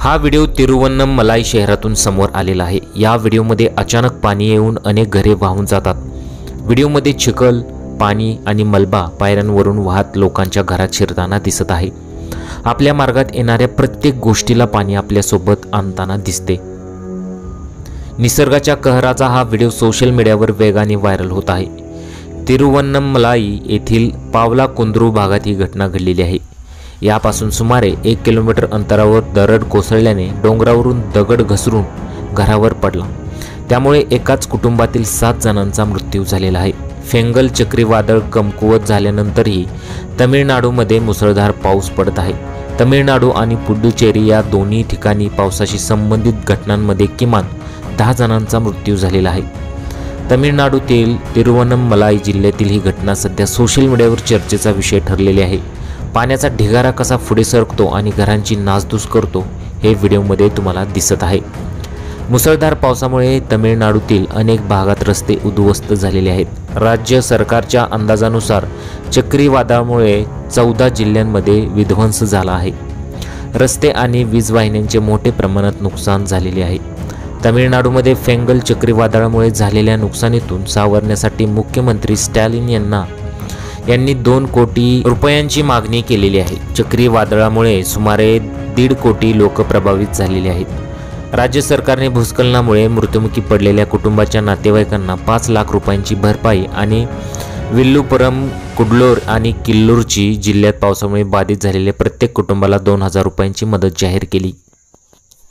हा व्हिडिओ तिरुवन्नमलाई शहरातून समोर आलेला आहे। या व्हिडिओमध्ये अचानक पाणी येऊन अनेक घरे वाहून जातात। व्हिडिओमध्ये चिखल, पाणी आणि मलबा पायऱ्यांवरून वाहत लोकांच्या घरात शिरताना दिसत आहे। आपल्या मार्गात येणाऱ्या प्रत्येक गोष्टीला पाणी आपल्यासोबत आणताना दिसते। निसर्गाच्या कहराचा हा व्हिडिओ सोशल मीडियावर वेगाने व्हायरल होत आहे। तिरुवन्नमलाई येथील पावलाकुंद्रू भागात ही घटना घडलेली आहे। यापासून सुमारे 1 किलोमीटर अंतरावर दरड कोसळल्याने डोंगरावरून दगड घसरून घरावर पडला। त्यामुळे एकाच कुटुंबातील 7 जणांचा मृत्यू झालेला आहे। फेंगल चक्रीवादळ कमकुवत झाल्यानंतरही तमिळनाडूमध्ये मुसळधार पाऊस पडत आहे। तमिळनाडू आणि पुडुचेरी या दोन्ही ठिकाणी पावसाशी संबंधित घटनांमध्ये किमान 10 जणांचा मृत्यू झालेला आहे। तमिळनाडूतील तिरुवन्नमलाई जिल्ह्यातील ही घटना सध्या सोशल मीडियावर चर्चेचा विषय ठरलेली आहे। पाण्याचा ढिगारा कसा पुढे सरकतो आणि घरांची नासधूस करतो हे व्हिडिओमध्ये तुम्हाला दिसत आहे। मुसळधार पावसामुळे तमिळनाडूतील अनेक भागात रस्ते उद्ध्वस्त झालेले आहेत। राज्य सरकारच्या अंदाजानुसार चक्रीवादळामुळे 14 जिल्ह्यांमध्ये विध्वंस झाला आहे। रस्ते आणि वीज वाहिन्यांचे मोठे प्रमाणात नुकसान झालेले आहे। तमिळनाडूमध्ये फेंगल चक्रीवादळामुळे झालेल्या नुकसानीतून सावरण्यासाठी मुख्यमंत्री स्टॅलिन यांनी 2 कोटी रुपयांची मागणी केलेली आहे। चक्रीवादळामुळे सुमारे 1.5 कोटी लोक प्रभावित झालेले आहेत। राज्य सरकारने भूस्खलनामुळे मृत्युमुखी पडलेल्या कुटुंबाच्या नातेवाईकांना 5 लाख रुपयांची भरपाई आणि विल्लुपुरम, कुडलोर आणि किल्लूरची जिल्ह्यात पावसामुळे बाधित झालेल्या प्रत्येक कुटुंबाला 2,000 रुपयांची मदत जाहीर केली।